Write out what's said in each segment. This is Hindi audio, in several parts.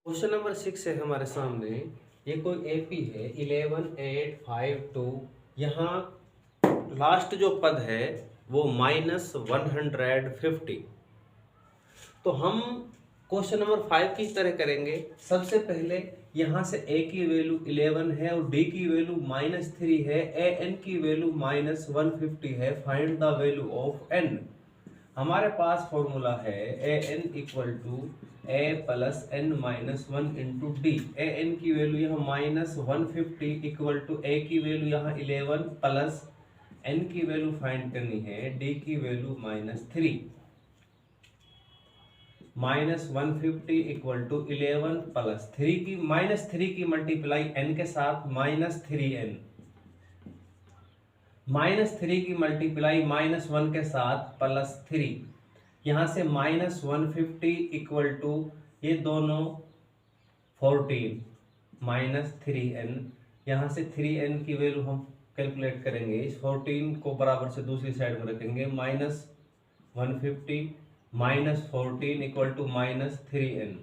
क्वेश्चन नंबर 6 है हमारे सामने। ये कोई एपी है 11,852। यहाँ लास्ट जो पद है वो -150। तो हम क्वेश्चन नंबर 5 की तरह करेंगे। सबसे पहले यहाँ से a की वैल्यू 11 है और d की वैल्यू -3 है, an की वैल्यू -150 है। Find the value of n। हमारे पास फॉर्मूला है an equal to a plus n minus 1 into D. A N की वैल्यू यहाँ -150 इक्वल टू a की वैल्यू यहाँ 11 प्लस n की वैल्यू फाइंड करनी है, d की वैल्यू -3। -150 इक्वल टू 11 प्लस 3 की मल्टीप्लाई n के साथ -3n, -3 की मल्टीप्लाई -1 के साथ +3। यहाँ से -150 इक्वल टू ये दोनों 14 -3n। यहाँ से 3n की वैल्यू हम कैलकुलेट करेंगे। इस 14 को बराबर से दूसरी साइड में रखेंगे। -150 -14 इक्वल टू -3n।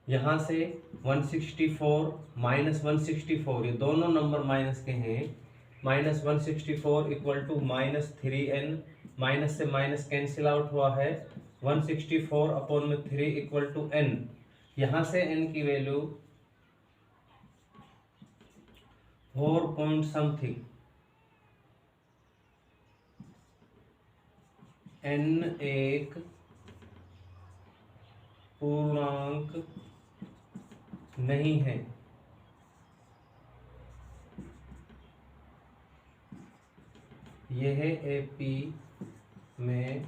यहाँ से 164 -164, ये दोनों नंबर माइनस के हैं। -164 इक्वल टू -3n, माइनस से माइनस कैंसिल आउट हुआ है। 164 अपॉन में 3 इक्वल टू n। यहाँ से n की वैल्यू 4 पॉइंट समथिंग, n एक पूर्णांक नहीं है। यह एपी में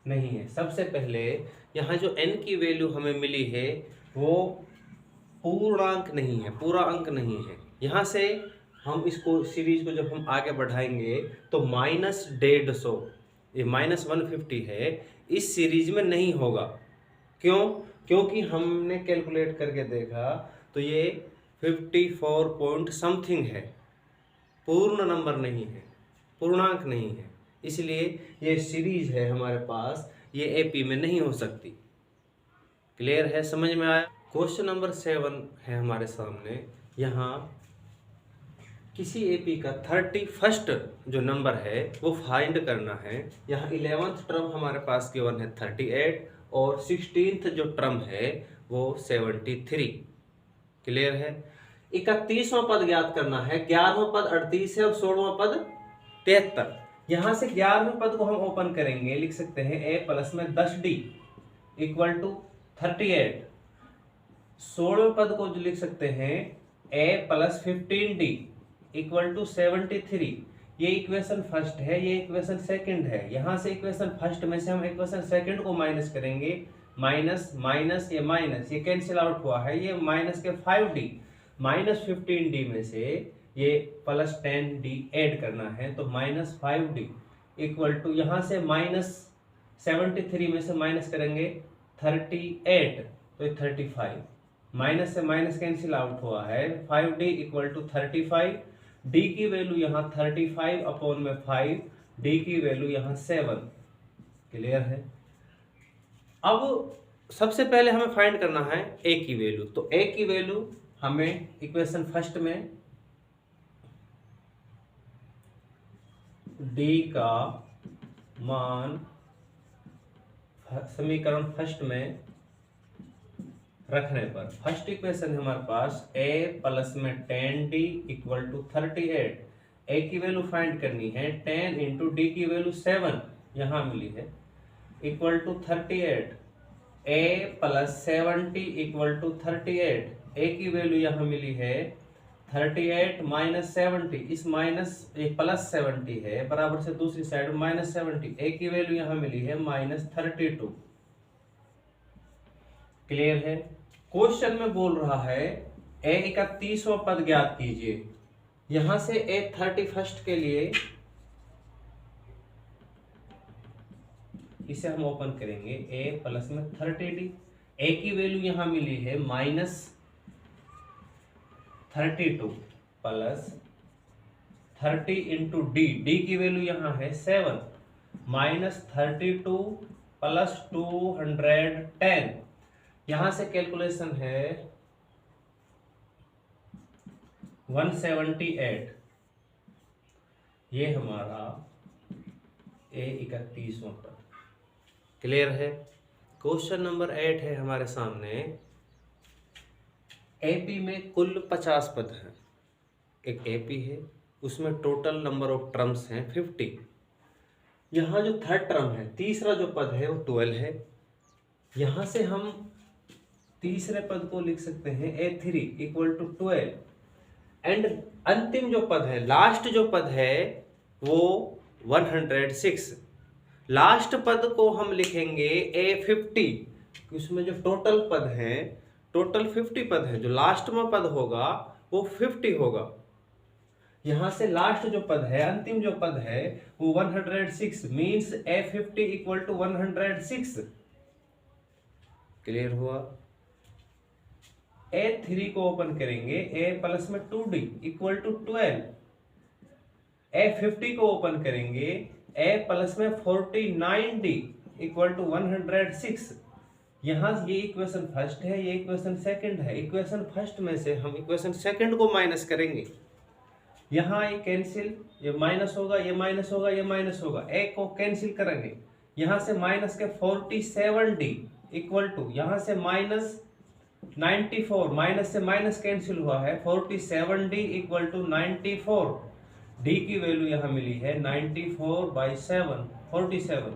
नहीं है। सबसे पहले यहाँ जो n की वैल्यू हमें मिली है वो पूर्णांक नहीं है, पूरा अंक नहीं है। यहाँ से हम इसको सीरीज को जब हम आगे बढ़ाएंगे तो -150, ये -150 है, इस सीरीज में नहीं होगा। क्यों? क्योंकि हमने कैलकुलेट करके देखा तो ये 54 पॉइंट समथिंग है, पूर्ण नंबर नहीं है, पूर्णांक नहीं है। इसलिए ये सीरीज है हमारे पास, ये एपी में नहीं हो सकती। क्लियर है? समझ में आया? क्वेश्चन नंबर 7 है हमारे सामने। यहाँ किसी एपी का 31st जो नंबर है वो फाइंड करना है। यहाँ 11th टर्म हमारे पास गिवन है 38 और 16th जो टर्म है वो 73। क्लियर है? 31वां पद ज्ञात करना है। 11वां पद 38 है और 16वां पद 73। यहाँ से 11वें पद को हम ओपन करेंगे, लिख सकते हैं a प्लस में 10d इक्वल टू 38। 16वें पद को जो लिख सकते हैं a plus 15d equal to 73। ये इक्वेशन फर्स्ट है, ये इक्वेशन सेकंड है। यहाँ से इक्वेशन फर्स्ट में से हम इक्वेशन सेकंड को माइनस करेंगे। माइनस माइनस ये कैंसिल आउट हुआ है। ये माइनस के 5d, -15d में से ये +10d ऐड करना है तो -5d इक्वल टू, यहाँ से -73 में से माइनस करेंगे 38 तो ये 35। माइनस से माइनस कैंसिल आउट हुआ है। 5d equal to 35। d की वैल्यू यहाँ 35 अपॉन में 5, d की वैल्यू यहाँ 7। क्लियर है? अब सबसे पहले हमें फाइंड करना है a की वैल्यू। तो a की वैल्यू हमें इक्वेशन फर्स्ट में d का मान समीकरण फर्स्ट में रखने पर, फर्स्ट इक्वेशन है हमारे पास a प्लस में 10d इक्वल टू 38। a की वैल्यू फाइंड करनी है, 10 इंटू डी की वैल्यू 7 यहाँ मिली है equal to 38। a plus 70 equal to 38। a की वैल्यू यहाँ मिली है 38 माइनस 70, इस माइनस प्लस 70 है, बराबर से दूसरी साइड -70। a की वैल्यू यहाँ मिली है -32। क्लियर है? क्वेश्चन में बोल रहा है a 31वां पद ज्ञात कीजिए। यहां से a 31st के लिए इसे हम ओपन करेंगे। a प्लस में 30d, a की वैल्यू यहां मिली है -32 प्लस 30 इंटू डी, डी की वैल्यू यहाँ है 7, -32 प्लस 210 यहां से कैलकुलेशन है 178, ये हमारा A31वां पद। क्लियर है। क्वेश्चन नंबर 8 है हमारे सामने। एपी में कुल 50 पद हैं। एक एपी है, उसमें टोटल नंबर ऑफ टर्म्स हैं 50। यहाँ जो थर्ड टर्म है, तीसरा जो पद है वो 12 है। यहाँ से हम तीसरे पद को लिख सकते हैं A3 इक्वल टू 12। एंड अंतिम जो पद है, लास्ट जो पद है वो 106। लास्ट पद को हम लिखेंगे A50। उसमें जो टोटल पद है, टोटल 50 पद है, जो लास्ट में पद होगा वो 50 होगा। यहां से लास्ट जो पद है, अंतिम जो पद है वो 106 means A50 equal to 106। Clear हुआ। A3 को ओपन करेंगे, A प्लस में 2D इक्वल टू 12। A50 को ओपन करेंगे, A प्लस में 49D इक्वल टू 106। यहाँ ये इक्वेशन फर्स्ट है, ये इक्वेशन सेकंड है। इक्वेशन फर्स्ट में से हम इक्वेशन सेकंड को माइनस करेंगे। यहाँ ये कैंसिल, ये माइनस होगा, ये माइनस होगा, ये माइनस होगा, A को कैंसिल करेंगे। यहाँ से माइनस के 47D इक्वल टू, यहाँ से माइनस 94, माइनस से माइनस कैंसिल हुआ है, 47D इक्वल टू 94। डी की वैल्यू यहाँ मिली है 94/7, 47।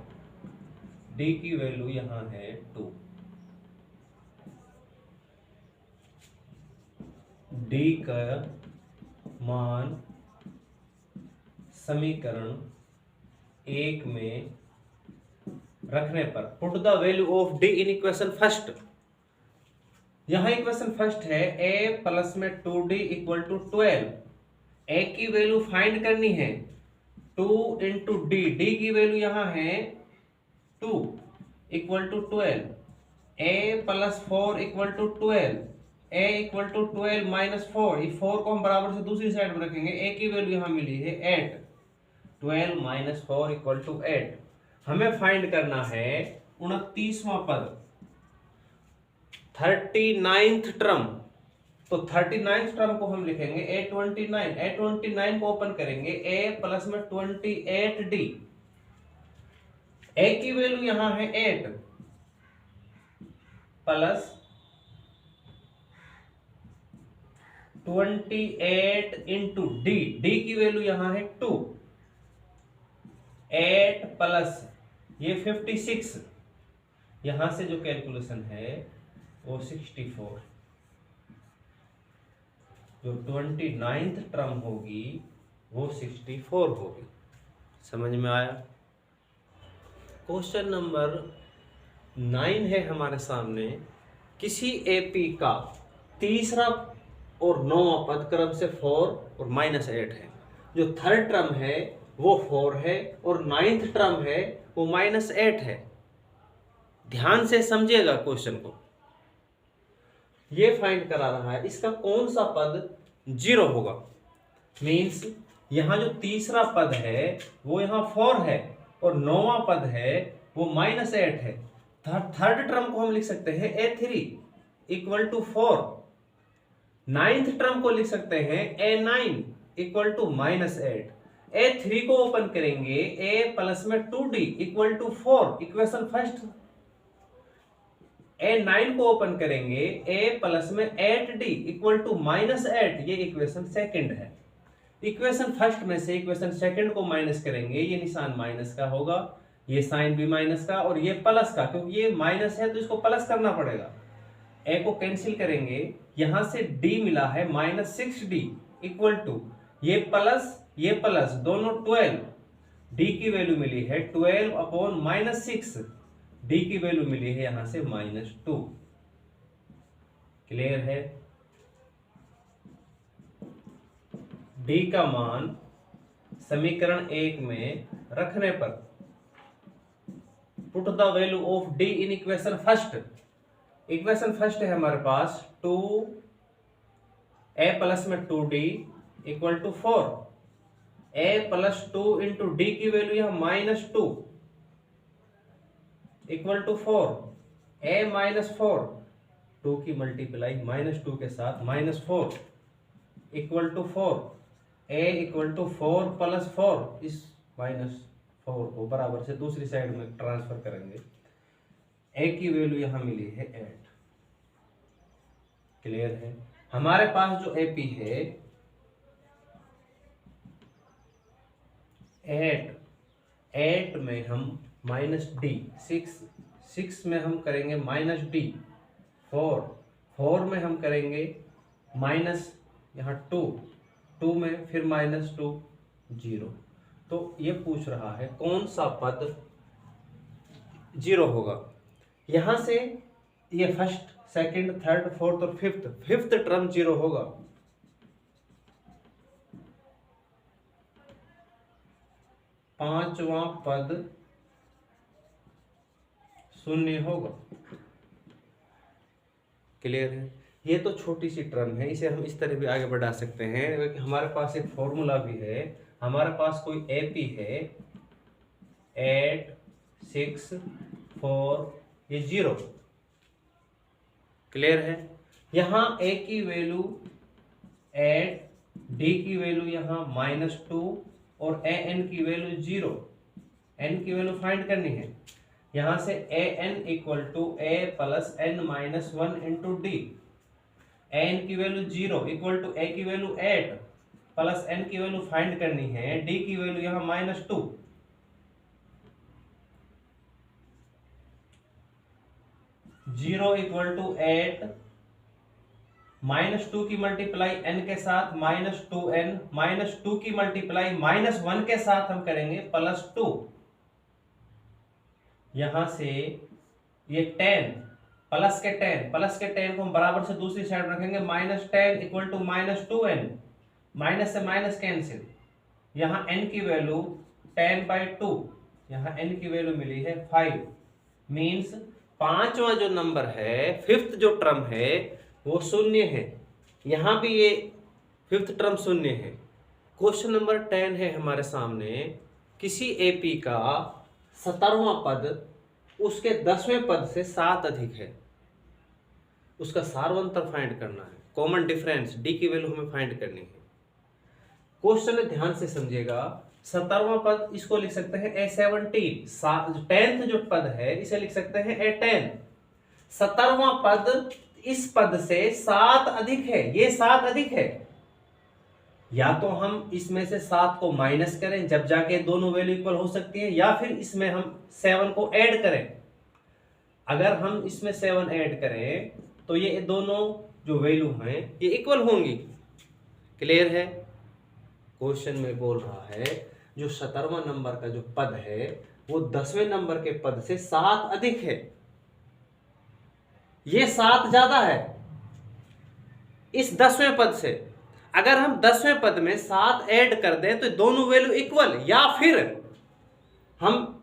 डी की वैल्यू यहाँ है 2। डी का मान समीकरण 1 में रखने पर, put the value of D in equation first. यहां इक्वेशन फर्स्ट है A प्लस में 2D इक्वल टू 12। A की वैल्यू फाइंड करनी है 2 इंटू D। D की वैल्यू यहां है 2 equal to 12। A plus 4 equal to 12। A equal to 12 minus 4। ये 4 को हम बराबर से दूसरी साइड में रखेंगे। A की वैल्यू यहां मिली है 8। 12 माइनस 4 इक्वल टू 8। हमें फाइंड करना है 29वां पद, 39th टर्म। तो 39th टर्म को हम लिखेंगे A29। A29 को ओपन करेंगे, A प्लस में 28D। A की वैल्यू यहां है 8 प्लस 28 इंटू D। D की वैल्यू यहां है 2। 8 प्लस ये 56। यहां से जो कैलकुलेशन है वो 64। जो 29th टर्म होगी वो 64 होगी। समझ में आया। क्वेश्चन नंबर 9 है हमारे सामने। किसी एपी का तीसरा और 9वां पद क्रम से 4 और -8 है। जो थर्ड टर्म है वो 4 है और 9th टर्म है वो -8 है। ध्यान से समझिएगा क्वेश्चन को। ये फाइंड करा रहा है इसका कौन सा पद 0 होगा। मीन्स यहां जो तीसरा पद है वो यहां 4 है और 9वां पद है वो -8 है। थर्ड टर्म को हम लिख सकते हैं A3 equal to 4। 9th term को लिख सकते हैं A9 इक्वल टू -8। A3 को ओपन करेंगे, A प्लस में 2D equal to 4, equation first. A9 को ओपन करेंगे, A प्लस में 8D इक्वल टू -8, ये इक्वेशन सेकंड है। इक्वेशन फर्स्ट में से इक्वेशन सेकंड को माइनस करेंगे, ये निशान माइनस का होगा, ये साइन भी माइनस का और ये प्लस का, क्योंकि ये माइनस है तो इसको प्लस करना पड़ेगा। A को कैंसिल करेंगे, यहां से D मिला है -6D इक्वल टू ये प्लस दोनों 12। D की वैल्यू मिली है 12/-6। D की वैल्यू मिली है यहां से -2। क्लियर है। D का मान समीकरण 1 में रखने पर, put the value of D in equation first. Equation first है हमारे पास 2A प्लस में 2D equal to 4। A plus 2 into D की वैल्यू यहां -2 इक्वल टू 4। A -4 2 की मल्टीप्लाई -2 के साथ -4 equal to 4, a equal to 4 + 4, इस -4 को बराबर से दूसरी साइड में ट्रांसफर करेंगे। a की वैल्यू यहाँ मिली है 8। क्लियर है? हमारे पास जो AP है 8 में हम -d, 6 में हम करेंगे -d, 4 में हम करेंगे माइनस यहाँ 2 में फिर -2, 0। तो ये पूछ रहा है कौन सा पद 0 होगा। यहां से ये फर्स्ट, सेकंड, थर्ड, फोर्थ और फिफ्थ टर्म 0 होगा। पांचवा पद 0 होगा। क्लियर है? ये तो छोटी सी टर्म है, इसे हम इस तरह भी आगे बढ़ा सकते हैं। हमारे पास एक फॉर्मूला भी है। हमारे पास कोई AP है 8, 6, 4, ये 0। क्लियर है? यहाँ A की वैल्यू 8, D की वैल्यू यहाँ -2 और AN की वैल्यू 0। N की वैल्यू फाइंड करनी है। यहाँ से AN equal to A + n-1 into D। AN की वैल्यू 0 इक्वल टू A की वैल्यू 8 प्लस N की वैल्यू फाइंड करनी है। D की वैल्यू यहाँ -2। 0 इक्वल टू 8, -2 की मल्टीप्लाई n के साथ -2n, -2 की मल्टीप्लाई -1 के साथ हम करेंगे +2। यहां से ये 10 प्लस के 10 को हम बराबर से दूसरी साइड रखेंगे। -10 इक्वल टू -2n, माइनस से माइनस कैंसिल। यहाँ n की वैल्यू 10/2, यहाँ n की वैल्यू मिली है 5। मीन्स पांचवा जो नंबर है, फिफ्थ जो टर्म है वो 0 है। यहाँ भी ये फिफ्थ टर्म 0 है। क्वेश्चन नंबर 10 है हमारे सामने। किसी AP का 17वां पद उसके 10वें पद से 7 अधिक है। उसका सारवंतर फाइंड करना है। कॉमन डिफरेंस D की वैल्यू हमें फाइंड करनी है। क्वेश्चन ध्यान से समझिएगा। 17वां पद इसको लिख सकते हैं A17। 10th जो पद है इसे लिख सकते हैं A10। 17वां पद इस पद से 7 अधिक है। ये 7 अधिक है। या तो हम इसमें से 7 को माइनस करें, जब जाके दोनों वैल्यू इक्वल हो सकती है, या फिर इसमें हम 7 को ऐड करें। अगर हम इसमें 7 ऐड करें तो ये दोनों जो वैल्यू हैं ये इक्वल होंगी। क्लियर है? क्वेश्चन में बोल रहा है जो 17वां नंबर का जो पद है वो 10वें नंबर के पद से 7 अधिक है। ये 7 ज्यादा है इस 10वें पद से। अगर हम 10वें पद में 7 ऐड कर दें तो दोनों वैल्यू इक्वल, या फिर हम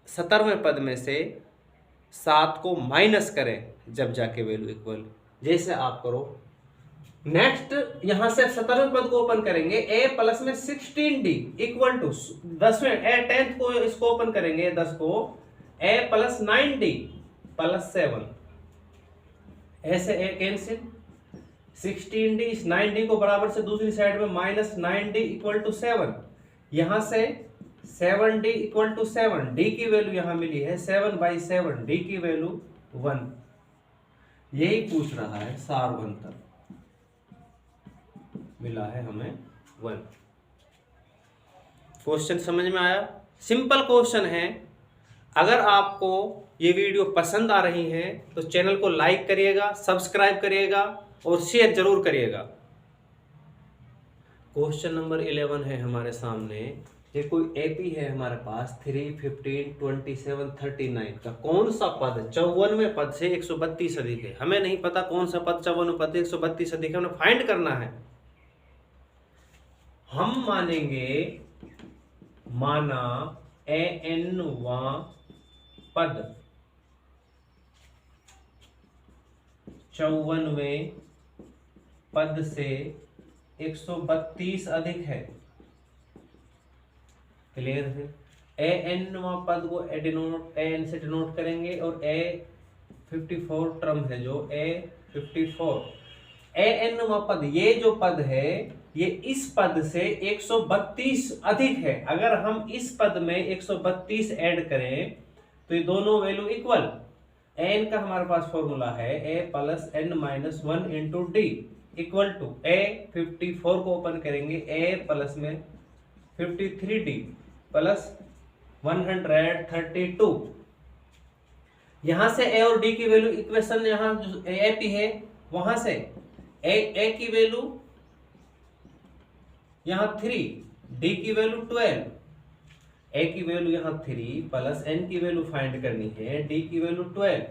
17वें पद में से 7 को माइनस करें जब जाके वैल्यू इक्वल। जैसे आप करो। नेक्स्ट यहां से 17वें पद को ओपन करेंगे। A प्लस में 16D इक्वल टू 10वें 10th को इसको ओपन करेंगे 10 को A प्लस 9D प्लस 7। ऐसे A कैंसिल। 16D इस 9D को बराबर से दूसरी साइड में -9D इक्वल टू 7। यहां से 7D इक्वल टू 7। D की वैल्यू यहां मिली है 7/7। D की वैल्यू 1। यही पूछ रहा है सारवंतर। मिला है हमें 1। क्वेश्चन समझ में आया? सिंपल क्वेश्चन है। अगर आपको ये वीडियो पसंद आ रही है तो चैनल को लाइक करिएगा, सब्सक्राइब करिएगा और शेयर जरूर करिएगा। क्वेश्चन नंबर 11 है हमारे सामने। ये कोई AP है हमारे पास 3, 15, 27, 39 का कौन सा पद 54वें पद से 132 अधिक है। हमें नहीं पता कौन सा पद 54वें पद से 132 अधिक है, हमें फाइंड करना है। हम मानेंगे माना AN वां पद 54वें पद से 132 अधिक है। क्लियर है? AN वां पद को AN से डिनोट करेंगे और A54 टर्म है जो A 54। एन पद, ये जो पद है ये इस पद से 132 अधिक है। अगर हम इस पद में 132 ऐड करें तो ये दोनों वैल्यू इक्वल। एन का हमारे पास फॉर्मूला है A plus N minus 1 into D equal to A 54 को ओपन करेंगे ए प्लस में 53d प्लस 132। यहां से ए और डी की वैल्यू इक्वेशन, यहां जो ए पी है वहां से ए की वैल्यू यहां 3, डी की वैल्यू 12, ए की वैल्यू यहां 3 प्लस एन की वैल्यू फाइंड करनी है, डी की वैल्यू 12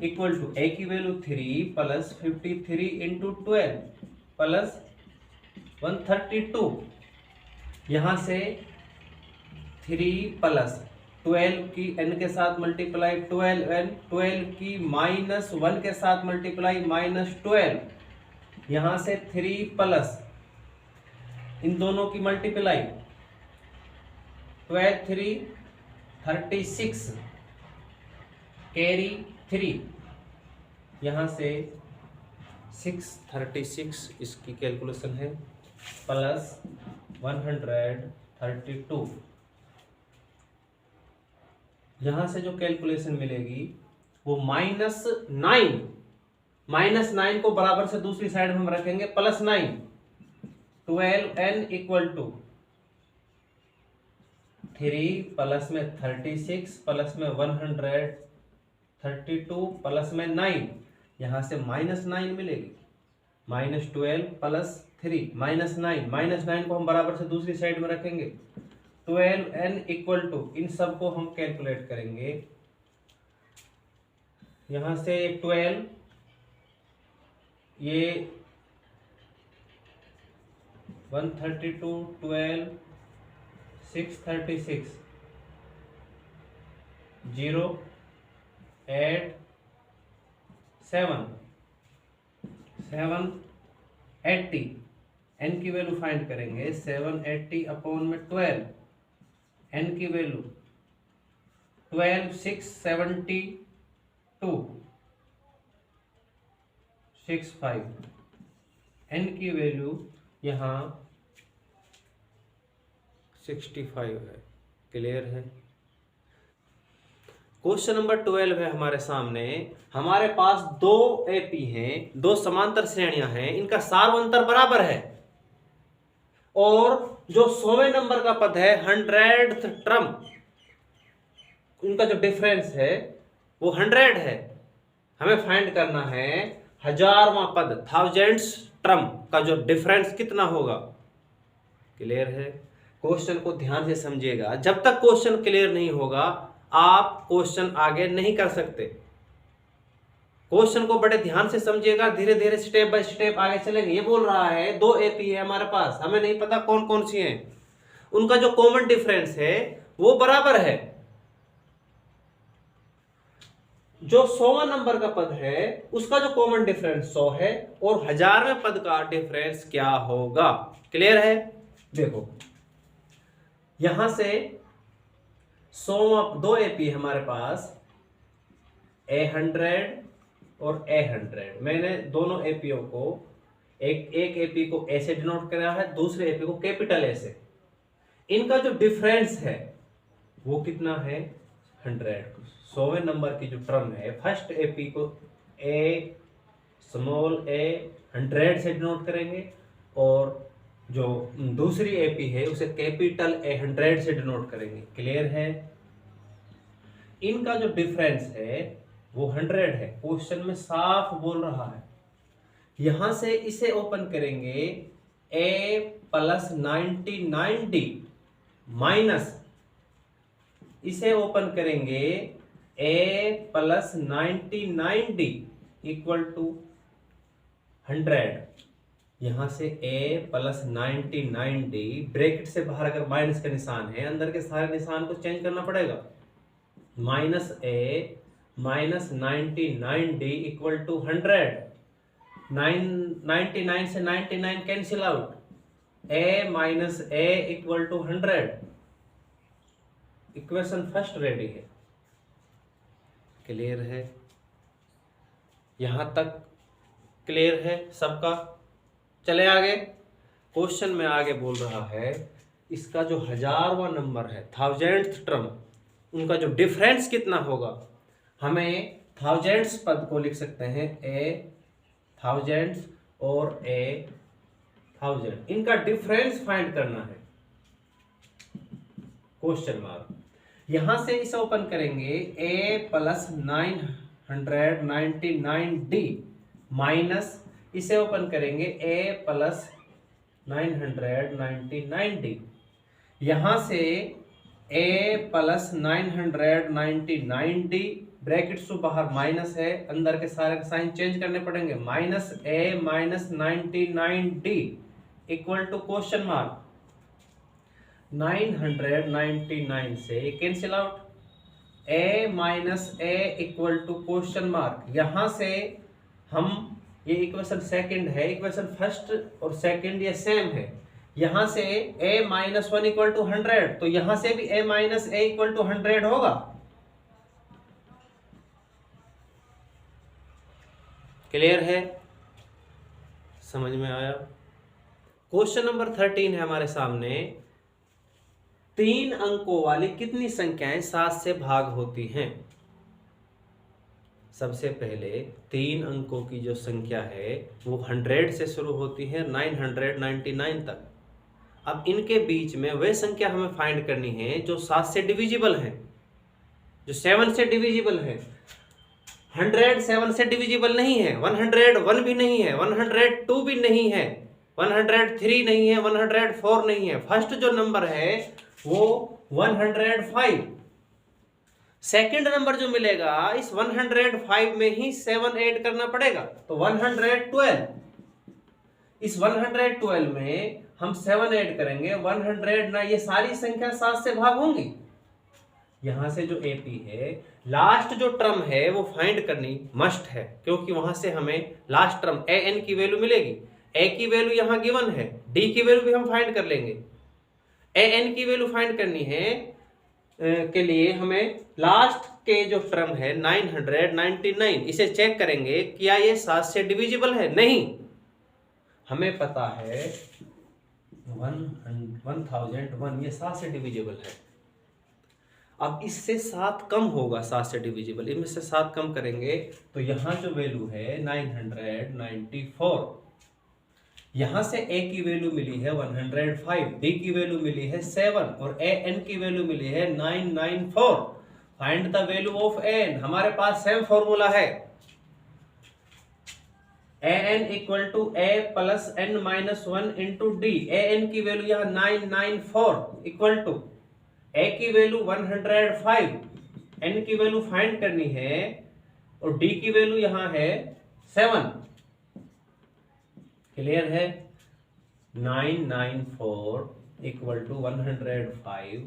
इक्वल टू ए की वैल्यू 3 प्लस 53 इंटू 12 प्लस 132। यहां से 3 प्लस 12 की n के साथ मल्टीप्लाई 12n, 12 की माइनस 1 के साथ मल्टीप्लाई माइनस 12। यहां से 3 प्लस इन दोनों की मल्टीप्लाई 12 3 36 कैरी 3। यहां से 636 इसकी कैलकुलेशन है प्लस 132। यहां से जो कैलकुलेशन मिलेगी वो -9 को बराबर से दूसरी साइड में हम रखेंगे plus 9, 12n equal to 3 plus में 36 प्लस में 132 प्लस में 9। यहां से -9 मिलेगी, -12 प्लस 3 -9 को हम बराबर से दूसरी साइड में रखेंगे 12n इक्वल टू, इन सब को हम कैलकुलेट करेंगे। यहां से 12, ये 132 12 636 0 8 7 780। n की वैल्यू फाइंड करेंगे 780 अपॉन में 12, n की वैल्यू 12 672 65, n की वैल्यू यहाँ 65 है। क्लियर है। क्वेश्चन नंबर 12 है हमारे सामने। हमारे पास दो एपी हैं, दो समांतर श्रेणियां हैं, इनका सार्वंतर बराबर है और जो 100वें नंबर का पद है 100th टर्म, उनका जो डिफरेंस है वो 100 है। हमें फाइंड करना है 1000वां पद, 1000th टर्म का जो डिफरेंस कितना होगा। क्लियर है। क्वेश्चन को ध्यान से समझिएगा, जब तक क्वेश्चन क्लियर नहीं होगा आप क्वेश्चन आगे नहीं कर सकते। क्वेश्चन को बड़े ध्यान से समझिएगा, धीरे धीरे स्टेप बाय स्टेप आगे चलेंगे। ये बोल रहा है दो एपी है हमारे पास, हमें नहीं पता कौन कौन सी हैं, उनका जो कॉमन डिफरेंस है वो बराबर है। जो 100वां नंबर का पद है उसका जो कॉमन डिफरेंस 100 है और 1000वें पद का डिफरेंस क्या होगा। क्लियर है। देखो यहां से 100 दो एपी है हमारे पास, A100 और A100। मैंने दोनों एपीओ को एक एपी को ए से डिनोट करा है, दूसरे एपी को कैपिटल ए से। इनका जो डिफरेंस है वो कितना है 100। 100वें नंबर की जो टर्म है फर्स्ट एपी को ए स्मॉल ए 100 से डिनोट करेंगे और जो दूसरी एपी है उसे कैपिटल A100 से डिनोट करेंगे। क्लियर है। इनका जो डिफरेंस है वो 100 है, क्वेश्चन में साफ बोल रहा है। यहां से इसे ओपन करेंगे A प्लस 99D माइनस इसे ओपन करेंगे A plus 99D equal to 100। यहां से A प्लस 99D, ब्रैकेट से बाहर अगर माइनस का निशान है अंदर के सारे निशान को चेंज करना पड़ेगा। Minus A minus 99D equal to 100। 99 से 99 cancel out, A minus A equal to 100। Equation first ready है। क्लियर है। यहां तक क्लियर है सबका? चले आगे। क्वेश्चन में आगे बोल रहा है इसका जो 1000वां नंबर है, 1000th टर्म, उनका जो डिफरेंस कितना होगा। हमें थाउजेंड्स पद को लिख सकते हैं ए थाउजेंड्स और ए थाउजेंड, इनका डिफरेंस फाइंड करना है। Question mark. यहां से इसे ओपन करेंगे ए प्लस 999D माइनस इसे ओपन करेंगे ए प्लस 999D। यहां से ए प्लस 999D, ब्रैकेट से बाहर माइनस है, अंदर के सारे साइन चेंज करने पड़ेंगे, minus A minus 99D equal to question mark 999 से cancel out, A minus A equal to question mark. यहां से हम ये इक्वेशन सेकंड है, इक्वेशन फर्स्ट और सेकंड ये सेम है। यहां से a माइनस 1 इक्वल टू 100, तो यहां से भी a minus a equal to 100 होगा। क्लियर है? समझ में आया? क्वेश्चन नंबर 13 है हमारे सामने। 3 अंकों वाली कितनी संख्याएं 7 से भाग होती हैं? सबसे पहले 3 अंकों की जो संख्या है वो 100 से शुरू होती है 999 तक। अब इनके बीच में वह संख्या हमें फाइंड करनी है जो 7 से डिविजिबल है, जो 7 से डिविजिबल है। 100 7 से डिविजिबल नहीं है, 101 भी नहीं है, 102 भी नहीं है, 103 नहीं है, 104 नहीं है। फर्स्ट जो नंबर है वो 105। सेकंड नंबर जो मिलेगा इस 105 में ही 7 ऐड करना पड़ेगा, तो 112। इस 112 में हम 7 ऐड करेंगे, 100 ना, ये सारी संख्या 7 से भाग होंगी। यहां से जो एपी है, लास्ट जो टर्म है वो फाइंड करनी मस्ट है, क्योंकि वहां से हमें लास्ट टर्म ए एन की वैल्यू मिलेगी। ए की वैल्यू यहां गिवन है, डी की वैल्यू भी हम फाइंड कर लेंगे। ए एन की वैल्यू फाइंड करनी है के लिए हमें लास्ट के जो टर्म है 999, इसे चेक करेंगे क्या ये 7 से डिविजिबल है। नहीं, हमें पता है 1001 ये 7 से डिविजिबल है। अब इससे 7 कम होगा 7 से डिविजिबल, इनमें से 7 कम करेंगे तो यहां जो वैल्यू है 994। यहां से a की वैल्यू मिली है 105, d की वैल्यू मिली है 7 और a n की वैल्यू मिली है 994। Find the value of n। हमारे पास सेम फॉर्मूला है, an equal to a plus n minus 1 into D. an की वैल्यू यहां 994 इक्वल टू a की वैल्यू 105, n की वैल्यू फाइंड करनी है और d की वैल्यू यहां है 7। क्लियर है? 994 इक्वल टू 105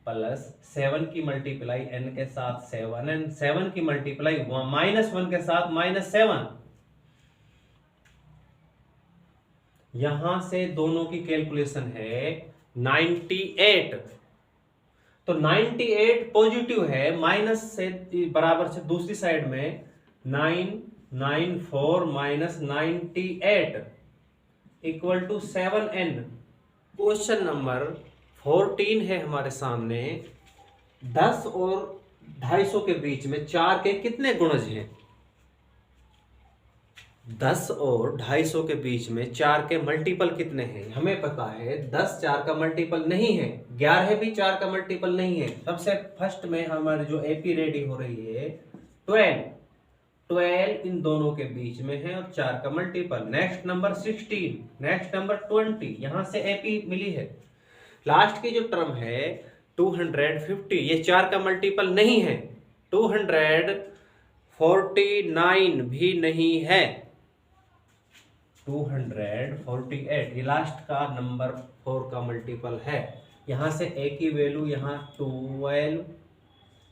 प्लस 7 की मल्टीप्लाई n के साथ 7 एंड 7 की मल्टीप्लाई -1 के साथ -7। यहां से दोनों की कैलकुलेशन है 98। तो 98 पॉजिटिव है, माइनस से बराबर से दूसरी साइड में 994 minus 98 equal to 7n। Question number 14 है हमारे सामने। 10 और 250 के बीच में 4 के कितने गुणज हैं? 10 और 250 के बीच में 4 के मल्टीपल कितने हैं? हमें पता है 10 4 का मल्टीपल नहीं है, 11 भी 4 का मल्टीपल नहीं है। सबसे फर्स्ट में हमारी जो एपी रेडी हो रही है 12 इन दोनों के बीच में है और 4 का multiple. Next number 16, next number 20, यहां से एपी मिली है। लास्ट की जो टर्म है 250, ये 4 का मल्टीपल नहीं है। 249 भी नहीं है। 248 ये लास्ट का नंबर 4 का मल्टीपल है। यहां से a की वैल्यू यहां 12,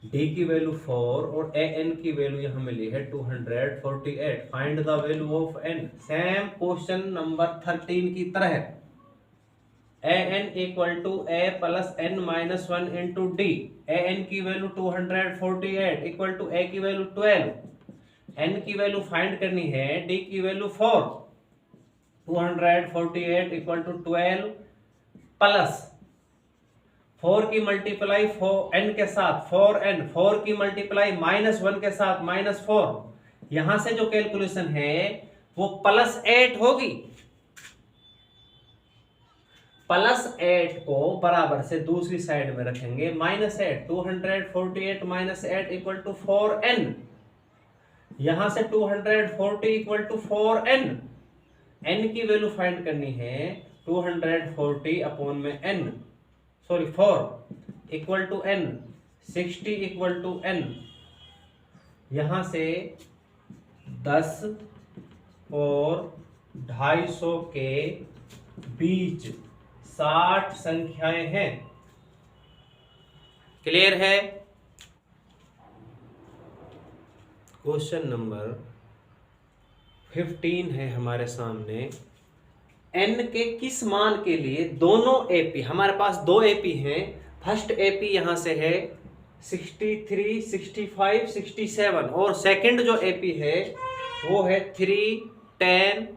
d की वैल्यू 4 और a n की वैल्यू यहां मिली है 248। Find the value of n। Same question number 13 की तरह a n equal to a plus n minus 1 into D. a n की वैल्यू 248 इक्वल टू a की वैल्यू 12, n की वैल्यू फाइंड करनी है, d की वैल्यू 4, 248 इक्वल टू 12 प्लस 4 की मल्टीप्लाई 4n के साथ 4n, 4 की मल्टीप्लाई -1 के साथ -4, यहां से जो कैलकुलेशन है वो +8 होगी। +8 को बराबर से दूसरी साइड में रखेंगे, -8, 248 -8 इक्वल टू 4n, यहां से 240 इक्वल टू 4n, n की वैल्यू फाइंड करनी है 240 अपॉन में n, sorry 4 equal to n, 60 equal to n, यहां से 10 और 250 के बीच 60 संख्याएं हैं। क्लियर है? क्वेश्चन नंबर 15 है हमारे सामने। n के किस मान के लिए दोनों एपी, हमारे पास दो एपी हैं, फर्स्ट एपी यहां से है 63, 65, 67 और सेकंड जो एपी है वो है 3, 10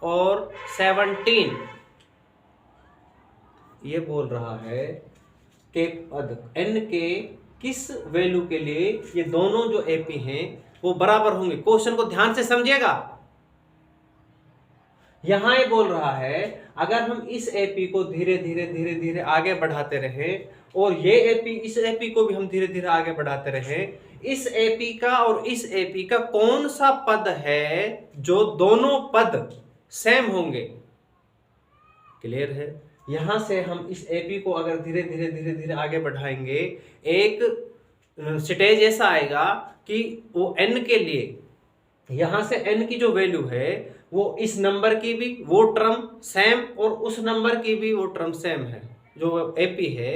और 17। ये बोल रहा है कि n के किस वैल्यू के लिए ये दोनों जो एपी हैं वो बराबर होंगे। क्वेश्चन को ध्यान से समझिएगा। यहां ये बोल रहा है अगर हम इस एपी को धीरे धीरे धीरे धीरे आगे बढ़ाते रहे और ये एपी, इस एपी को भी हम धीरे धीरे आगे बढ़ाते रहे, इस एपी का और इस एपी का कौन सा पद है जो दोनों पद सेम होंगे। क्लियर है? यहां से हम इस एपी को अगर धीरे धीरे धीरे धीरे आगे बढ़ाएंगे, एक स्टेज ऐसा आएगा कि वो n के लिए यहां से n की जो वैल्यू है वो इस नंबर की भी वो टर्म सेम और उस नंबर की भी वो टर्म सेम है। जो एपी है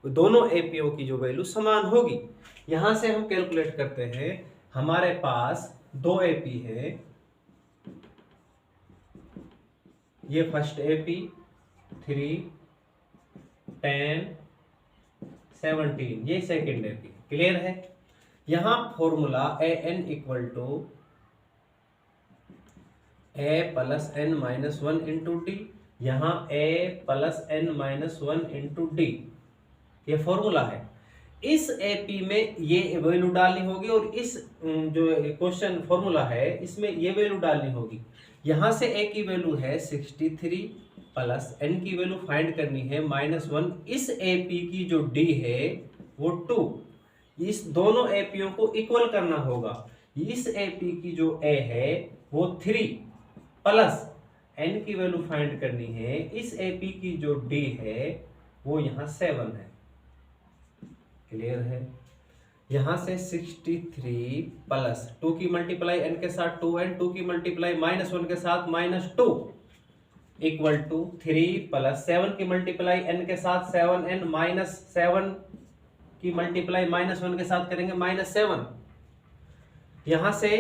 दोनों एपीओ की जो वैल्यू समान होगी। यहां से हम कैलकुलेट करते हैं, हमारे पास दो एपी है, ये फर्स्ट एपी 3, 10, 17, ये सेकेंड एपी। क्लियर है? यहां formula an equal to a plus n minus 1 into D, यहां a plus n minus 1 into D, ये फॉर्मूला है। इस एपी में ये वैल्यू डालनी होगी और इस जो क्वेश्चन फॉर्मूला है इसमें ये वैल्यू डालनी होगी। यहां से a की वैल्यू है 63 प्लस n की वैल्यू फाइंड करनी है -1, इस एपी की जो d है वो 2, इस दोनों एपीओ को इक्वल करना होगा। इस एपी की जो a है वो 3 प्लस n की वैल्यू फाइंड करनी है, इस एपी की जो d है वो यहाँ 7 है। क्लियर है? यहां से 63 प्लस 2 की मल्टीप्लाई n के साथ 2n, 2 की मल्टीप्लाई -1 के साथ -2 इक्वल टू 3 प्लस 7 की मल्टीप्लाई n के साथ 7n माइनस 7 की मल्टीप्लाई -1 के साथ करेंगे -7। यहां से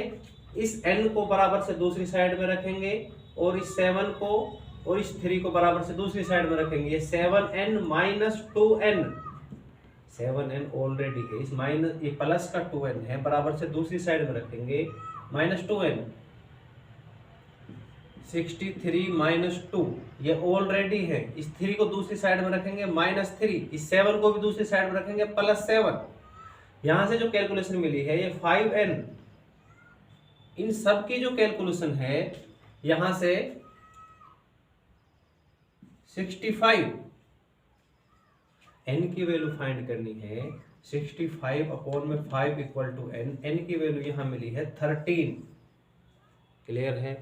इस n को बराबर से दूसरी साइड में रखेंगे और इस 7 को और इस 3 को बराबर से दूसरी साइड में रखेंगे। ये 7n minus 2n, 7n already है, इस माइनस ये प्लस का 2n है, बराबर से दूसरी साइड में रखेंगे -2n, 63 -2 ये ऑलरेडी है, इस 3 को दूसरी साइड में रखेंगे -3, इस 7 को भी दूसरी साइड में रखेंगे +7। यहां से जो कैलकुलेशन मिली है ये 5n, इन सब की जो कैलकुलेशन है यहां से 65, n की वैल्यू फाइंड करनी है 65 अपॉन में 5 इक्वल टू n, n की वैल्यू यहां मिली है 13। क्लियर है?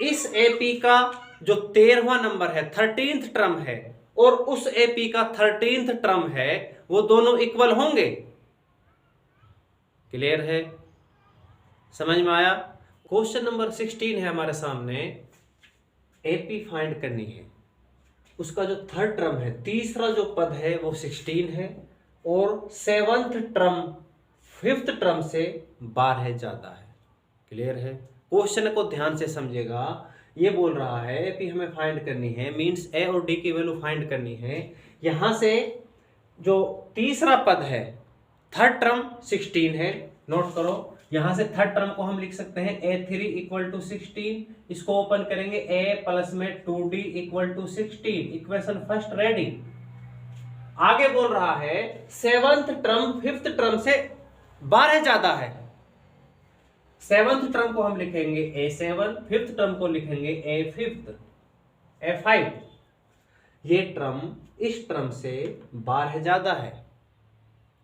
इस एपी का जो 13वां नंबर है 13th टर्म है और उस एपी का 13th टर्म है, वो दोनों इक्वल होंगे। क्लियर है? समझ में आया? क्वेश्चन नंबर 16 है हमारे सामने, एपी फाइंड करनी है, उसका जो थर्ड टर्म है, तीसरा जो पद है वो 16 है और 7th टर्म 5th टर्म से 12 ज्यादा है। क्लियर है? क्वेश्चन को ध्यान से समझेगा। ये बोल रहा है एपी हमें फाइंड करनी है, मींस ए और डी की वैल्यू फाइंड करनी है। यहां से जो तीसरा पद है थर्ड टर्म 16 है, नोट करो, यहां से थर्ड टर्म को हम लिख सकते हैं a3 इक्वल टू 16, इसको ओपन करेंगे a प्लस में 2d equal to 16, equation first ready. आगे बोल रहा है सेवंथ टर्म फिफ्थ टर्म से 12 ज्यादा है। सेवंथ टर्म को हम लिखेंगे a7, फिफ्थ टर्म को लिखेंगे a5। ये टर्म इस टर्म से 12 ज्यादा है,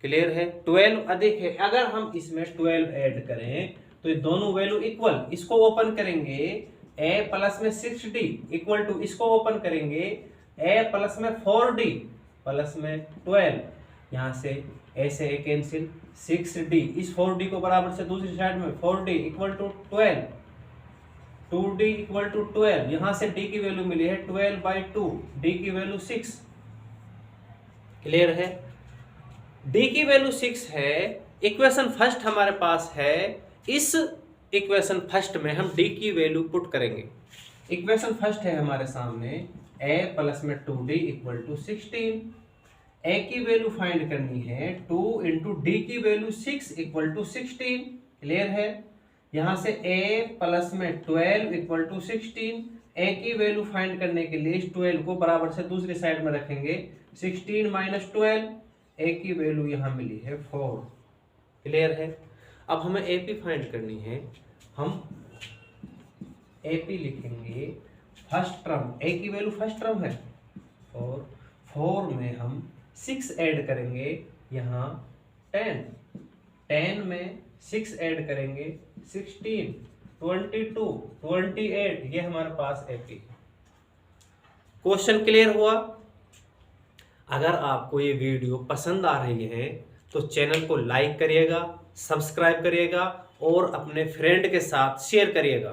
क्लियर है। 12 अधिक है, अगर हम इसमें 12 ऐड करें तो ये दोनों वैल्यू इक्वल, इसको ओपन करेंगे a प्लस में 6d इक्वल टू, इसको ओपन करेंगे a प्लस में 4d प्लस में 12, यहां से a से a कैंसिल, 6d, इस 4d को बराबर से दूसरी साइड में 4d equal to 12, 2d equal to 12, यहां से d की वैल्यू मिली है 12/2, d की वैल्यू 6, क्लियर है। d की वैल्यू 6 है, इक्वेशन फर्स्ट हमारे पास है, इस इक्वेशन फर्स्ट में हम d की वैल्यू पुट करेंगे। इक्वेशन फर्स्ट है हमारे सामने a प्लस में 2d इक्वल टू 16, a की वैल्यू फाइंड करनी है 2 इंटू d की वैल्यू 6 इक्वल टू 16, क्लियर है। यहां से a प्लस में 12 इक्वल टू 16, a की वैल्यू फाइंड करने के लिए इस 12 को बराबर से दूसरी साइड में रखेंगे, 16 माइनस 12, a की वैल्यू यहां मिली है 4, क्लियर है। अब हमें AP फाइंड करनी है, हम AP लिखेंगे फर्स्ट टर्म, a की वैल्यू फर्स्ट टर्म है 4 में हम 6 ऐड करेंगे, यहाँ 10 में 6 ऐड करेंगे 16, 22, 28, ये हमारे पास AP। क्वेश्चन क्लियर हुआ। अगर आपको ये वीडियो पसंद आ रही है तो चैनल को लाइक करिएगा, सब्सक्राइब करिएगा और अपने फ्रेंड के साथ शेयर करिएगा।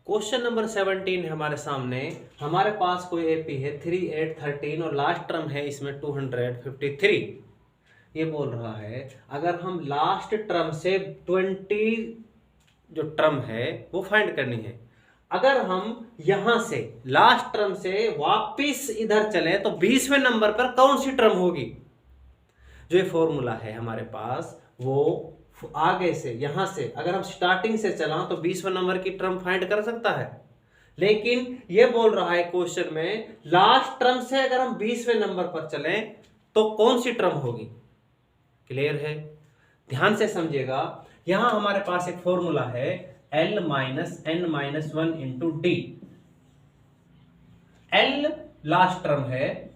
क्वेश्चन नंबर 17 है हमारे सामने, हमारे पास कोई AP है 3, 8, 13 और लास्ट टर्म है इसमें 253। ये बोल रहा है अगर हम लास्ट टर्म से 20 जो टर्म है वो फाइंड करनी है, अगर हम यहां से लास्ट टर्म से वापिस इधर चले तो 20वें नंबर पर कौन सी टर्म होगी। जो ये फॉर्मूला है हमारे पास वो आगे से, यहां से अगर हम स्टार्टिंग से चला तो 20वें नंबर की टर्म फाइंड कर सकता है, लेकिन ये बोल रहा है क्वेश्चन में लास्ट टर्म से अगर हम 20वें नंबर पर चलें तो कौन सी टर्म होगी, क्लियर है। ध्यान से समझिएगा, यहां हमारे पास एक फॉर्मूला है L minus n minus 1 into D. L last term है,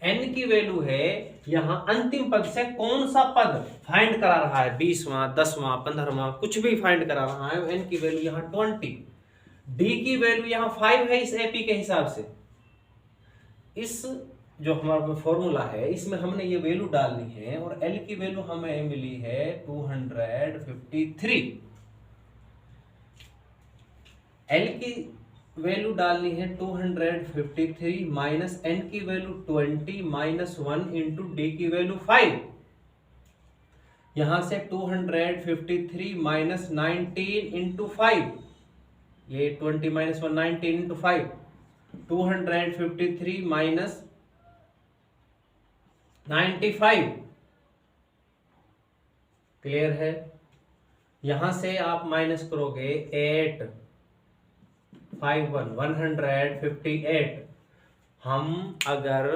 n की वैल्यू है, यहां अंतिम पद से कौन सा पद फाइंड करा रहा है, 20वां 10वां 15वां कुछ भी फाइंड करा रहा है, n की वैल्यू यहां 20, d की वैल्यू यहां 5 है इस AP के हिसाब से। इस जो हमारा फॉर्मूला है इसमें हमने ये वैल्यू डालनी है और L की वैल्यू हमें मिली है 253। L की वैल्यू डालनी है 253 माइनस n की वैल्यू 20 माइनस 1 इंटू d की वैल्यू 5। यहां से 253 माइनस 19 इंटू 5, ये 20 माइनस 1 19 इंटू 5, 253 माइनस 95, क्लियर है। यहां से आप माइनस करोगे 8 5 1 158। हम अगर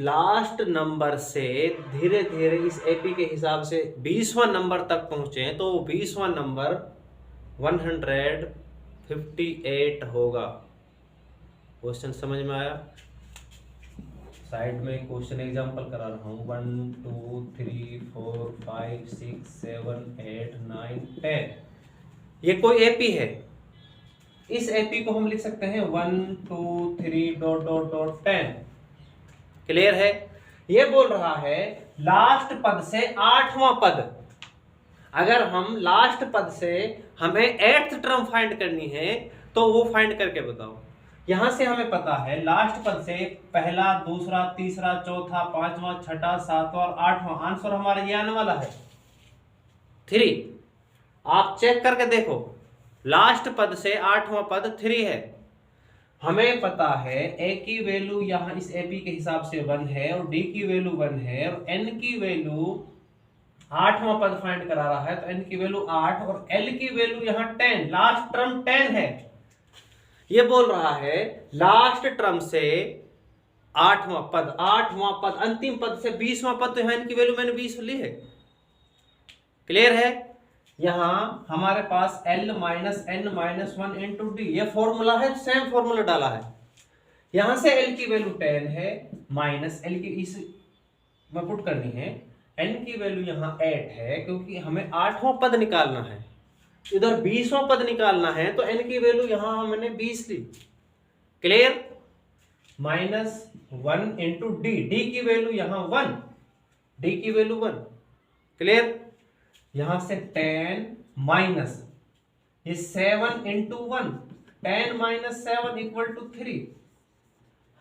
लास्ट नंबर से धीरे धीरे इस AP के हिसाब से 20वां नंबर तक पहुंचे तो 20वां नंबर 158 होगा। क्वेश्चन समझ में आया। साइड में क्वेश्चन एग्जांपल करा रहा हूं, 1 2 3 4 5 6 7 8 9 10। ये कोई AP है, इस AP को हम लिख सकते हैं 1 2 3 डॉट डॉट डॉट 10, क्लियर है। ये बोल रहा है लास्ट पद से 8वां पद, अगर हम लास्ट पद से हमें 8th टर्म फाइंड करनी है तो वो फाइंड करके बताओ। यहां से हमें पता है लास्ट पद से पहला दूसरा तीसरा चौथा पांचवा छठा सातवां और 8वां, आंसर हमारा ये आने वाला है 3। आप चेक करके देखो, लास्ट पद से 8वां पद 3 है। हमें पता है ए की वैल्यू यहाँ इस एपी के हिसाब से 1 है और डी की वैल्यू 1 है और एन की वैल्यू 8वां पद फाइंड करा रहा है तो एन की वैल्यू 8 और एल की वैल्यू यहाँ 10, लास्ट टर्म 10 है। ये बोल रहा है लास्ट टर्म से 8वां पद अंतिम पद से 20वां पद, तो यहाँ इनकी वैल्यू मैंने 20 ली है। क्लियर है? यहां हमारे पास L minus N minus 1 into D, ये फॉर्मूला है, सेम फॉर्मूला डाला है। यहां से L की वैल्यू 10 है माइनस L की इस में पुट करनी है, N की वैल्यू यहां 8 है क्योंकि हमें 8वां पद निकालना है, इधर 20वां पद निकालना है तो N की वैल्यू यहां हमने 20 ली। Clear? Minus 1 into D, D की वैल्यू यहां 1, डी की वैल्यू 1। क्लियर? यहां से 10 माइनस ये 7 इंटू 1, 10 माइनस 7 इक्वल टू 3।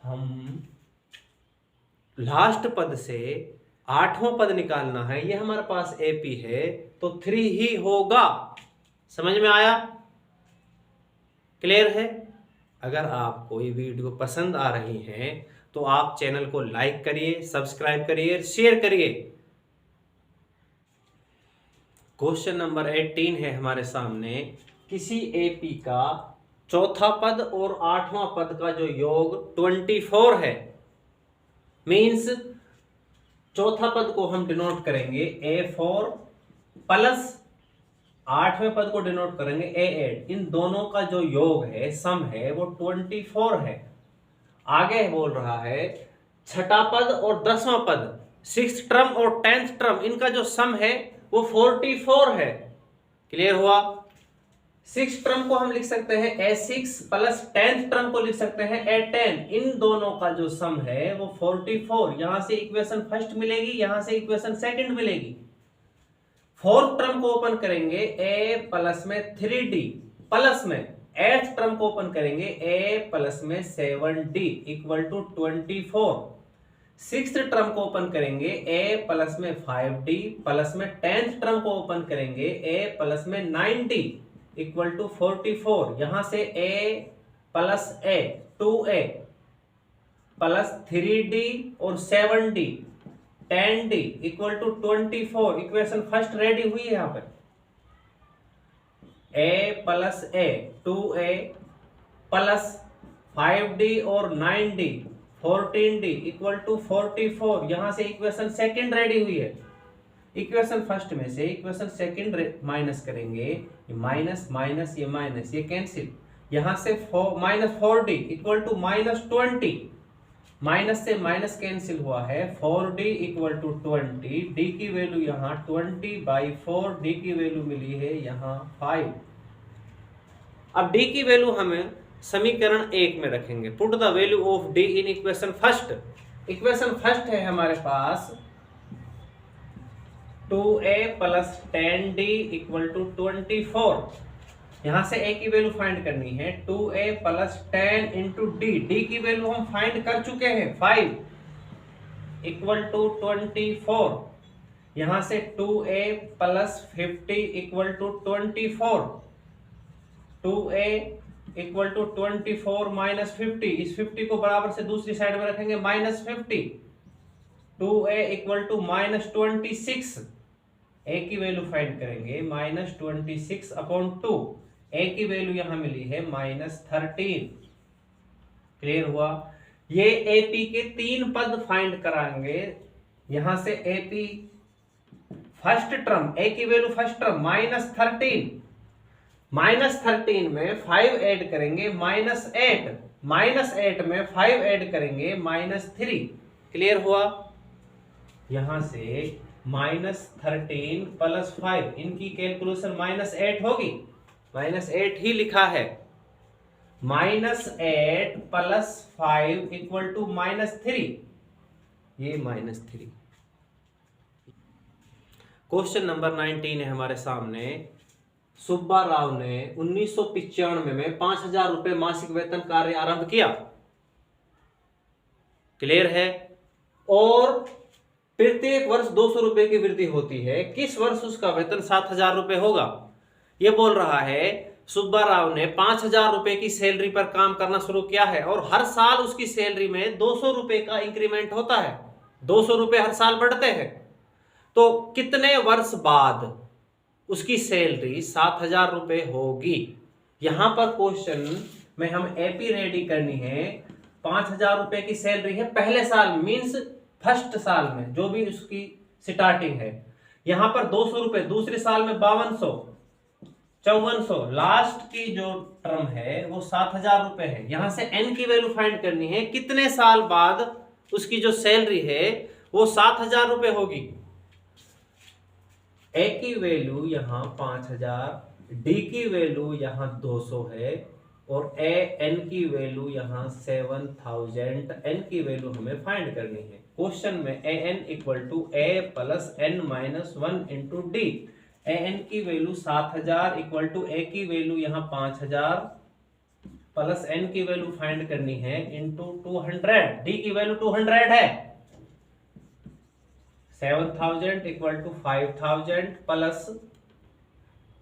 हम लास्ट पद से 8वां पद निकालना है, ये हमारे पास एपी है तो 3 ही होगा। समझ में आया? क्लियर है? अगर आपको ये वीडियो पसंद आ रही है तो आप चैनल को लाइक करिए, सब्सक्राइब करिए, शेयर करिए। क्वेश्चन नंबर 18 है हमारे सामने, किसी एपी का चौथा पद और 8वां पद का जो योग 24 है, मीन्स चौथा पद को हम डिनोट करेंगे A4 प्लस 8वें पद को डिनोट करेंगे A8। इन दोनों का जो योग है, सम है, वो 24 है। आगे बोल रहा है छठा पद और 10वां पद, 6th टर्म और 10th टर्म, इनका जो सम है वो 44 है। क्लियर हुआ? 6th टर्म को हम लिख सकते हैं A6 प्लस 10th टर्म को लिख सकते हैं A10। इन दोनों का जो सम है वो 44। यहां से इक्वेशन फर्स्ट मिलेगी, यहां से इक्वेशन सेकंड मिलेगी। 4th टर्म को ओपन करेंगे A प्लस में 3D प्लस में 8th टर्म को ओपन करेंगे A प्लस में 7D equal to 24। 6th term को ओपन करेंगे A प्लस में 5D प्लस में 10th टर्म को ओपन करेंगे A प्लस में 9D इक्वल टू 44। यहां से A plus A 2A plus 3D और 7D 10D equal to 24। Equation first ready हुई है। यहां पर A plus A 2A plus 5D और 9D 14D इक्वल टू 44। यहां से इक्वेशन सेकंड रेडी हुई है। इक्वेशन फर्स्ट में से इक्वेशन सेकंड माइनस करेंगे, ये माइनस माइनस ये कैंसिल। यहां से minus 4D equal to minus 20, minus से माइनस कैंसिल हुआ है। 4D इक्वल टू 20, डी की वैल्यू यहां 20/4, डी की वैल्यू मिली है यहां 5। अब डी की वैल्यू हमें समीकरण 1 में रखेंगे। Put the value of D in equation first. Equation first है हमारे पास 2A plus 10D equal to 24। यहां से A की वैल्यू फाइंड करनी है। 2A plus 10 into D, D की वैल्यू हम फाइंड कर चुके हैं 5 इक्वल टू 24। यहां से 2A plus 50 equal to 24। 2A equal to 24 minus 50, इस 50 को बराबर से दूसरी साइड में रखेंगे minus 50। 2A equal to minus 26। A की वैल्यू फाइंड करेंगे माइनस 26 अपॉन 2। A की वैल्यू यहां मिली है माइनस 13। क्लियर हुआ? ये AP के 3 पद फाइंड कराएंगे। यहां से AP फर्स्ट टर्म, A की value first term minus 13, minus 13 में 5 ऐड करेंगे माइनस 8, माइनस 8 में 5 ऐड करेंगे माइनस 3। क्लियर हुआ? यहां से माइनस 13 प्लस 5, इनकी कैलकुलेशन माइनस 8 होगी, माइनस 8 ही लिखा है। Minus 8 plus 5 equal to minus 3, ये माइनस 3। क्वेश्चन नंबर 19 है हमारे सामने। सुब्बा राव ने 1995 में 5000 रुपए मासिक वेतन कार्य आरंभ किया। क्लियर है? और प्रत्येक वर्ष 200 रुपए की वृद्धि होती है। किस वर्ष उसका वेतन 7000 रुपए होगा? यह बोल रहा है सुब्बा राव ने 5,000 रुपए की सैलरी पर काम करना शुरू किया है और हर साल उसकी सैलरी में 200 रुपए का इंक्रीमेंट होता है, 200 रुपए हर साल बढ़ते हैं, तो कितने वर्ष बाद उसकी सैलरी 7,000 रुपए होगी। यहां पर क्वेश्चन में हम एपी रेडी करनी है। 5,000 रुपए की सैलरी है पहले साल, मीन्स फर्स्ट साल में जो भी उसकी स्टार्टिंग है। यहां पर 200 रुपए, दूसरे साल में 5200, 5400, लास्ट की जो टर्म है वो 7,000 रुपए है। यहां से एन की वैल्यू फाइंड करनी है, कितने साल बाद उसकी जो सैलरी है वो 7,000 रुपए होगी। ए की वैल्यू यहां 5,000, डी की वैल्यू यहां 200 है और एन की वैल्यू यहां 7,000। एन की वैल्यू हमें फाइंड करनी है। क्वेश्चन में A N equal to A plus N minus 1 into D. A N की वैल्यू 7,000 इक्वल टू ए की वैल्यू यहां 5,000 प्लस एन की वैल्यू फाइंड करनी है इंटू 200। डी की वैल्यू 200 है। 7,000 इक्वल टू 5,000 प्लस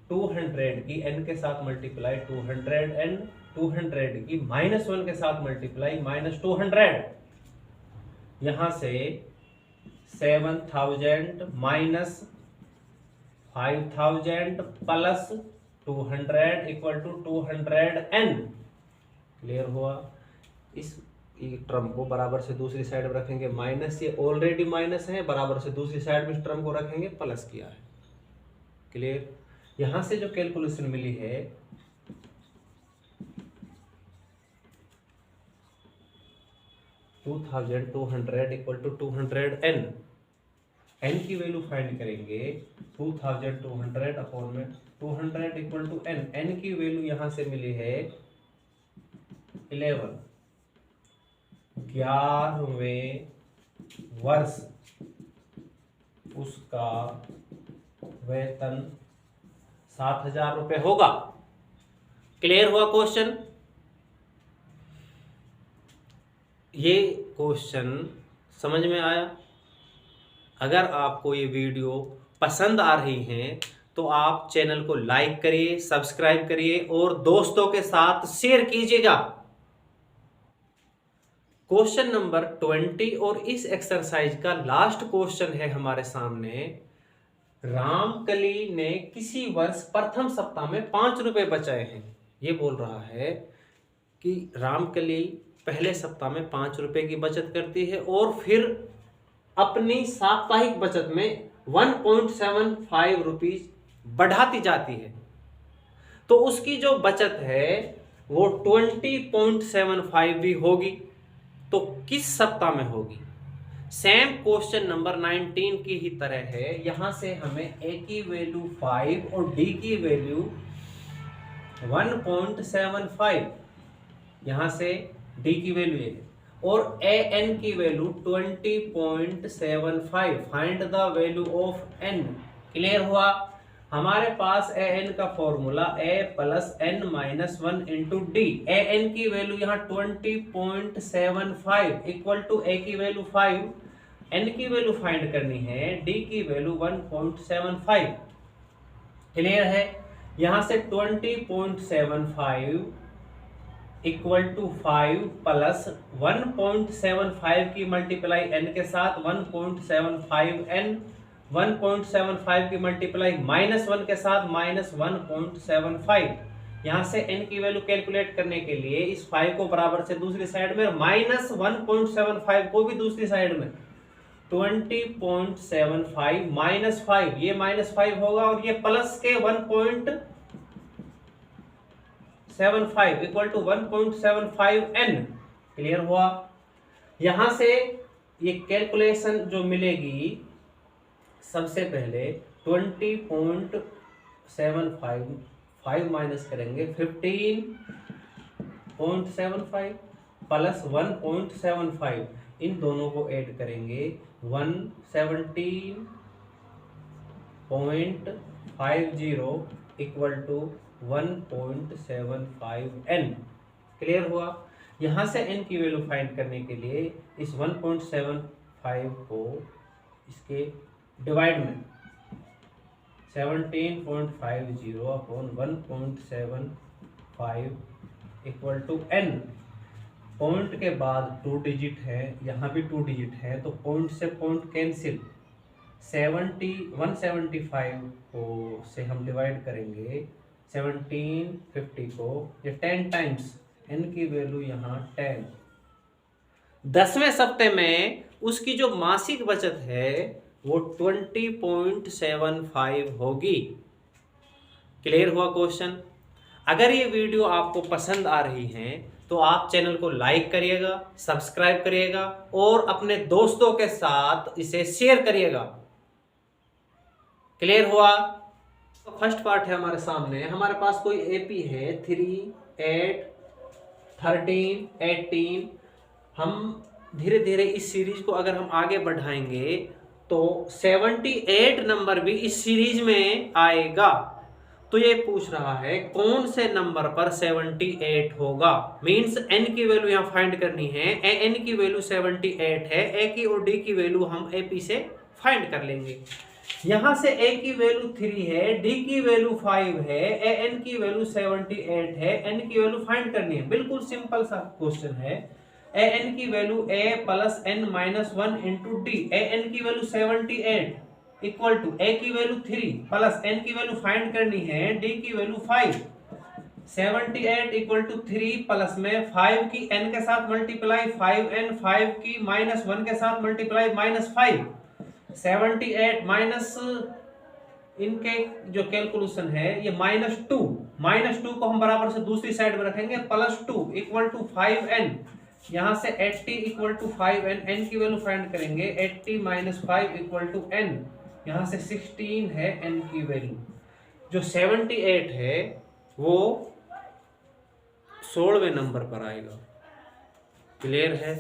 200 की n के साथ मल्टीप्लाई 200 एन, 200 की -1 के साथ मल्टीप्लाई -200। यहां से 7,000 minus 5,000 plus 200 equal to 200n। Clear हुआ। इस टर्म को बराबर से दूसरी साइड में रखेंगे माइनस, ये ऑलरेडी माइनस है, बराबर से दूसरी साइड में इस टर्म को रखेंगे प्लस किया है। क्लियर। यहां से जो कैलकुलेशन मिली है 2,200 इक्वल टू 200n। n की वैल्यू फाइंड करेंगे 2,200 अपॉन में 200 इक्वल टू n। n की वैल्यू यहां से मिली है 11। 11वें वर्ष उसका वेतन 7,000 रुपए होगा। क्लियर हुआ क्वेश्चन। ये क्वेश्चन समझ में आया। अगर आपको ये वीडियो पसंद आ रही है तो आप चैनल को लाइक करिए, सब्सक्राइब करिए और दोस्तों के साथ शेयर कीजिएगा। क्वेश्चन नंबर 20 और इस एक्सरसाइज का लास्ट क्वेश्चन है हमारे सामने। रामकली ने किसी वर्ष प्रथम सप्ताह में 5 रुपए बचाए हैं। ये बोल रहा है कि रामकली पहले सप्ताह में 5 रुपए की बचत करती है और फिर अपनी साप्ताहिक बचत में 1.75 रुपीज बढ़ाती जाती है, तो उसकी जो बचत है वो 20.75 भी होगी। तो किस सप्ताह में होगी। सेम क्वेश्चन नंबर 19 की ही तरह है। यहां से हमें ए की वैल्यू 5 और डी की वैल्यू 1.75, यहां से डी की वैल्यू है और ए एन की value 20.75। Find the value of N. Clear हुआ। हमारे पास ए एन का formula A plus N minus 1 into D. A N की वैल्यू यहाँ 20.75 इक्वल टू ए की वैल्यू 5, एन की वैल्यू फाइंड करनी है, डी की वैल्यू 1.75। क्लियर है। यहां से 20.75 इक्वल टू 5 प्लस 1.75 की मल्टीप्लाई n के साथ 1.75n, 1.75 की मल्टीप्लाई -1 के साथ -1.75। यहां से n की वैल्यू कैलकुलेट करने के लिए इस 5 को बराबर से दूसरी साइड में, -1.75 को भी दूसरी साइड में, 20.75 -5, ये -5 होगा और ये प्लस के 1.75 इक्वल टू 1.75n। क्लियर हुआ। यहां से ये कैलकुलेशन जो मिलेगी, सबसे पहले 20.75 5 माइनस करेंगे 15.75 प्लस 1.75, इन दोनों को ऐड करेंगे 117.50 इक्वल टू 1.75n। क्लियर हुआ। यहां से n की वैल्यू फाइंड करने के लिए इस 1.75 को इसके डिवाइड में 17.50 upon 1.75 equal to n। Point के बाद 2 डिजिट है, यहाँ भी 2 डिजिट है, तो पॉइंट से पॉइंट कैंसिल। 175 को से हम डिवाइड करेंगे 1750 को, ये 10 टाइम्स, n की वैल्यू यहाँ 10। 10वें सप्ते में उसकी जो मासिक बचत है वो 20.75 होगी। क्लियर हुआ क्वेश्चन? अगर ये वीडियो आपको पसंद आ रही है तो आप चैनल को लाइक करिएगा, सब्सक्राइब करिएगा और अपने दोस्तों के साथ इसे शेयर करिएगा। क्लियर हुआ? तो फर्स्ट पार्ट है हमारे सामने। हमारे पास कोई एपी है 3, 8, 13, 18। हम धीरे धीरे इस सीरीज को अगर हम आगे बढ़ाएंगे तो 78 नंबर भी इस सीरीज में आएगा। तो ये पूछ रहा है कौन से नंबर पर 78 होगा। मींस n की वैल्यू यहाँ फाइंड करनी है। n की वैल्यू 78 है, a की और d की वैल्यू हम AP से फाइंड कर लेंगे। यहाँ से a की वैल्यू 3 है, d की वैल्यू 5 है, n की वैल्यू 78 है, n की वैल्यू फाइंड करनी है। बिल्कुल सिंपल सा क्वेश्चन है। an की value a plus n minus 1 into D. an की वैल्यू 78 इक्वल टू a की वैल्यू 3 प्लस n की वैल्यू फाइंड करनी है, d की वैल्यू 5। 78 इक्वल टू 3 प्लस में 5 की n के साथ मल्टीप्लाई 5n, 5 की माइनस 1 के साथ मल्टीप्लाई -5। 78 माइनस इनके जो कैलकुलेशन है ये -2 को हम बराबर से दूसरी साइड में रखेंगे, +2 इक्वल टू 5n। यहाँ से 80 इक्वल टू 5n, n की वैल्यू फाइंड करेंगे, 80 माइनस 5 इक्वल टू n। यहाँ से 16 है n की वैल्यू। जो 78 है वो 16वें नंबर पर आएगा। क्लियर है?